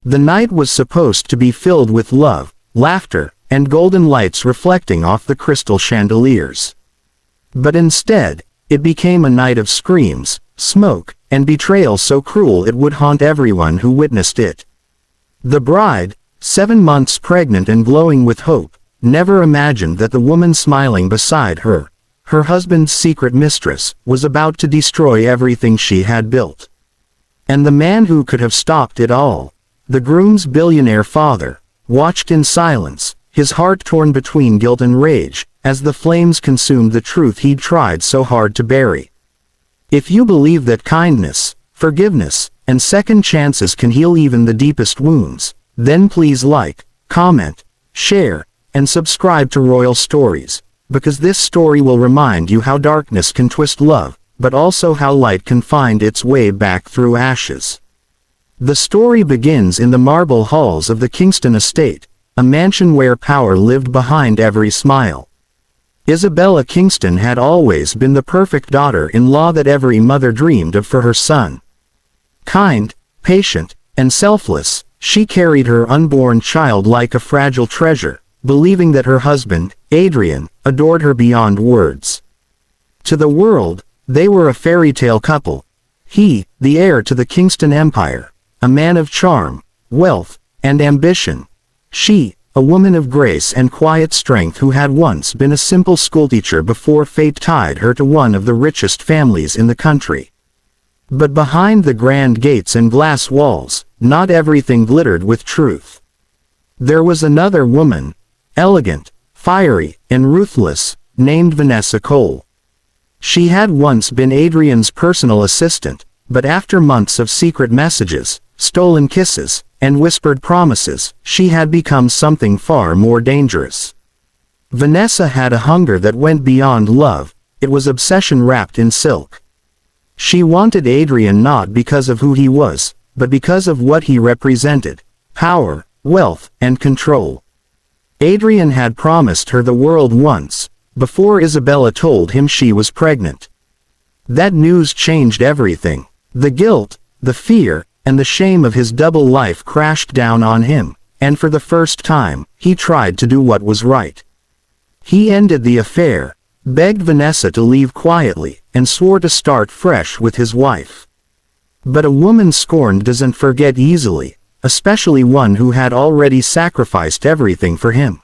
The night was supposed to be filled with love, laughter, and golden lights reflecting off the crystal chandeliers. But instead, it became a night of screams, smoke, and betrayal so cruel it would haunt everyone who witnessed it. The bride, 7 months pregnant and glowing with hope, never imagined that the woman smiling beside her, her husband's secret mistress, was about to destroy everything she had built. And the man who could have stopped it all, the groom's billionaire father, watched in silence, his heart torn between guilt and rage, as the flames consumed the truth he'd tried so hard to bury. If you believe that kindness, forgiveness, and second chances can heal even the deepest wounds, then please like, comment, share, and subscribe to Royal Stories, because this story will remind you how darkness can twist love, but also how light can find its way back through ashes. The story begins in the marble halls of the Kingston estate, a mansion where power lived behind every smile. Isabella Kingston had always been the perfect daughter-in-law that every mother dreamed of for her son. Kind, patient, and selfless, she carried her unborn child like a fragile treasure, believing that her husband, Adrian, adored her beyond words. To the world, they were a fairy tale couple. He, the heir to the Kingston Empire, a man of charm, wealth, and ambition. She, a woman of grace and quiet strength who had once been a simple schoolteacher before fate tied her to one of the richest families in the country. But behind the grand gates and glass walls, not everything glittered with truth. There was another woman, elegant, fiery, and ruthless, named Vanessa Cole. She had once been Adrian's personal assistant, but after months of secret messages, stolen kisses, and whispered promises, she had become something far more dangerous. Vanessa had a hunger that went beyond love. It was obsession wrapped in silk. She wanted Adrian not because of who he was, but because of what he represented: power, wealth, and control. Adrian had promised her the world once, before Isabella told him she was pregnant. That news changed everything. The guilt, the fear, and the shame of his double life crashed down on him, and for the first time, he tried to do what was right. He ended the affair, begged Vanessa to leave quietly, and swore to start fresh with his wife. But a woman scorned doesn't forget easily, especially one who had already sacrificed everything for him.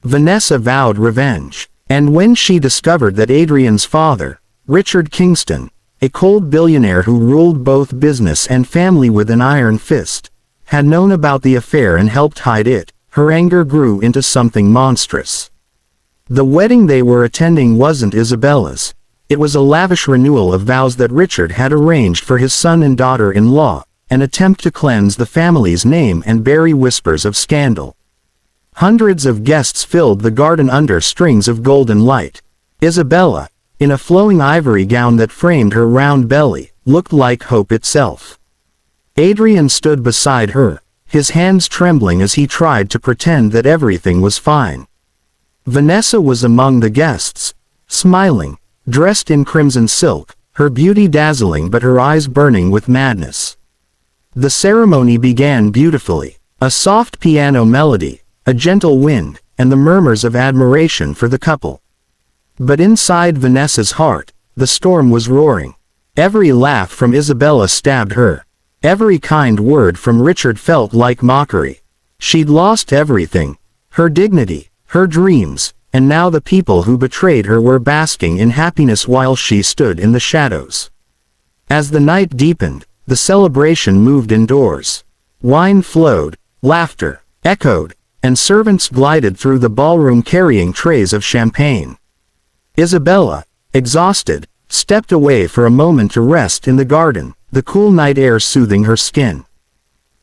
Vanessa vowed revenge, and when she discovered that Adrian's father, Richard Kingston, a cold billionaire who ruled both business and family with an iron fist, had known about the affair and helped hide it, her anger grew into something monstrous. The wedding they were attending wasn't Isabella's. It was a lavish renewal of vows that Richard had arranged for his son and daughter-in-law, an attempt to cleanse the family's name and bury whispers of scandal. Hundreds of guests filled the garden under strings of golden light. Isabella, in a flowing ivory gown that framed her round belly, looked like hope itself. Adrian stood beside her, his hands trembling as he tried to pretend that everything was fine. Vanessa was among the guests, smiling, dressed in crimson silk, her beauty dazzling but her eyes burning with madness. The ceremony began beautifully, a soft piano melody, a gentle wind, and the murmurs of admiration for the couple. But inside Vanessa's heart, the storm was roaring. Every laugh from Isabella stabbed her. Every kind word from Richard felt like mockery. She'd lost everything: her dignity, her dreams, and now the people who betrayed her were basking in happiness while she stood in the shadows. As the night deepened, the celebration moved indoors. Wine flowed, laughter echoed, and servants glided through the ballroom carrying trays of champagne. Isabella, exhausted, stepped away for a moment to rest in the garden, the cool night air soothing her skin.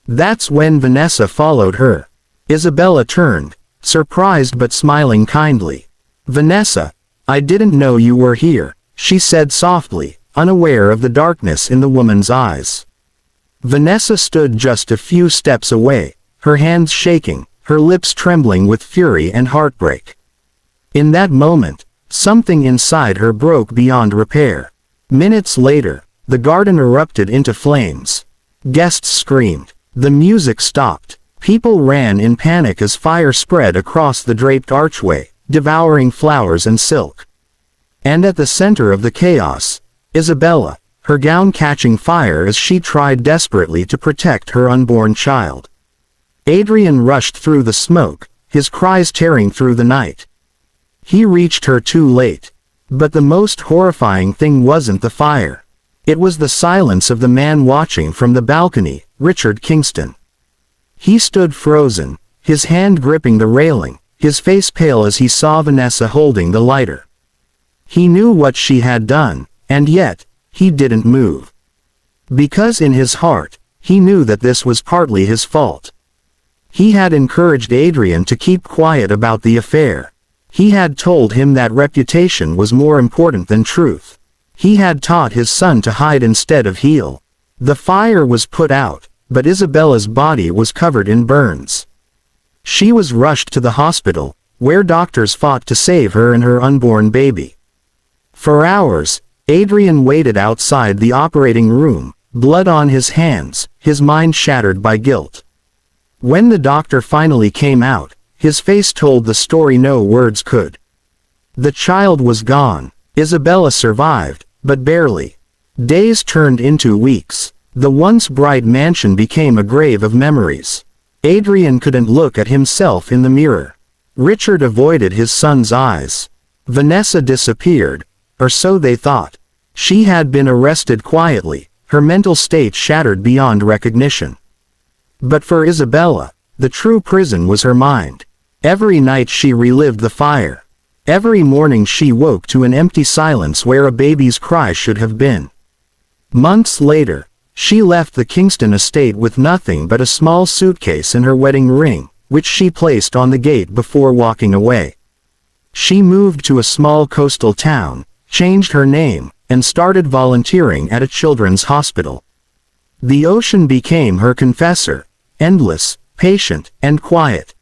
That's when Vanessa followed her. Isabella turned, surprised but smiling kindly. "Vanessa, I didn't know you were here," she said softly, unaware of the darkness in the woman's eyes. Vanessa stood just a few steps away, her hands shaking, her lips trembling with fury and heartbreak. In that moment, something inside her broke beyond repair. Minutes later, the garden erupted into flames. Guests screamed, The music stopped. People ran in panic as fire spread across the draped archway, devouring flowers and silk. And at the center of the chaos, Isabella, her gown catching fire as she tried desperately to protect her unborn child. Adrian rushed through the smoke, his cries tearing through the night. He reached her too late. But the most horrifying thing wasn't the fire. It was the silence of the man watching from the balcony, Richard Kingston. He stood frozen, his hand gripping the railing, his face pale as he saw Vanessa holding the lighter. He knew what she had done, and yet, he didn't move. Because in his heart, he knew that this was partly his fault. He had encouraged Adrian to keep quiet about the affair. He had told him that reputation was more important than truth. He had taught his son to hide instead of heal. The fire was put out, but Isabella's body was covered in burns. She was rushed to the hospital, where doctors fought to save her and her unborn baby. For hours, Adrian waited outside the operating room, blood on his hands, his mind shattered by guilt. When the doctor finally came out, his face told the story no words could. The child was gone. Isabella survived, but barely. Days turned into weeks. The once bright mansion became a grave of memories. Adrian couldn't look at himself in the mirror. Richard avoided his son's eyes. Vanessa disappeared, or so they thought. She had been arrested quietly, her mental state shattered beyond recognition. But for Isabella, the true prison was her mind. Every night she relived the fire. Every morning she woke to an empty silence where a baby's cry should have been. Months later, she left the Kingston estate with nothing but a small suitcase and her wedding ring, which she placed on the gate before walking away. She moved to a small coastal town, changed her name, and started volunteering at a children's hospital. The ocean became her confessor, endless, patient, and quiet.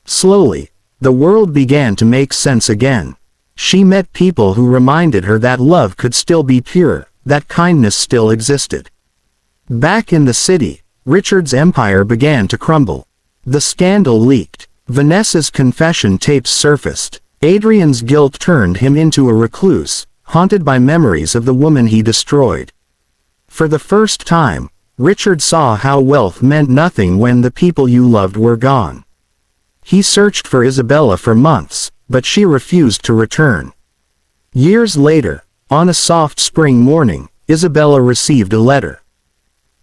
Slowly, the world began to make sense again. She met people who reminded her that love could still be pure, that kindness still existed. Back in the city, Richard's empire began to crumble. The scandal leaked. Vanessa's confession tapes surfaced. Adrian's guilt turned him into a recluse, haunted by memories of the woman he destroyed. For the first time, Richard saw how wealth meant nothing when the people you loved were gone. He searched for Isabella for months, but she refused to return. Years later, on a soft spring morning, Isabella received a letter.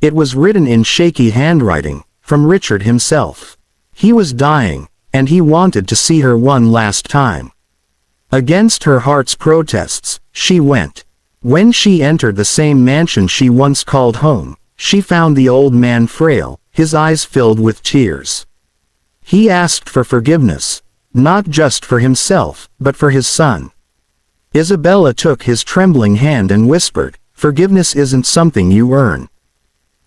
It was written in shaky handwriting, from Richard himself. He was dying, and he wanted to see her one last time. Against her heart's protests, she went. When she entered the same mansion she once called home, she found the old man frail, his eyes filled with tears. He asked for forgiveness, not just for himself, but for his son. Isabella took his trembling hand and whispered, "Forgiveness isn't something you earn.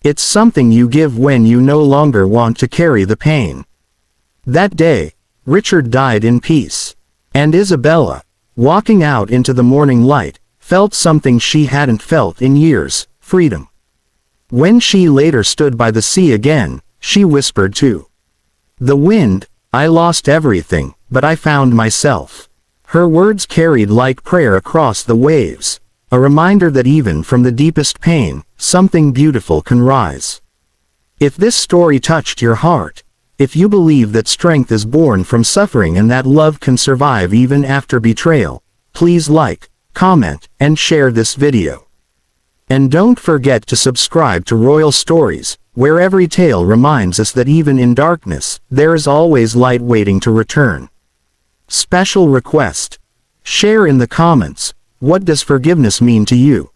It's something you give when you no longer want to carry the pain." That day, Richard died in peace. And Isabella, walking out into the morning light, felt something she hadn't felt in years, freedom. When she later stood by the sea again, she whispered to the wind, "I lost everything, but I found myself." Her words carried like prayer across the waves, a reminder that even from the deepest pain, something beautiful can rise. If this story touched your heart, if you believe that strength is born from suffering and that love can survive even after betrayal, please like, comment, and share this video. And don't forget to subscribe to Royal Stories, where every tale reminds us that even in darkness, there is always light waiting to return. Special request. Share in the comments, what does forgiveness mean to you?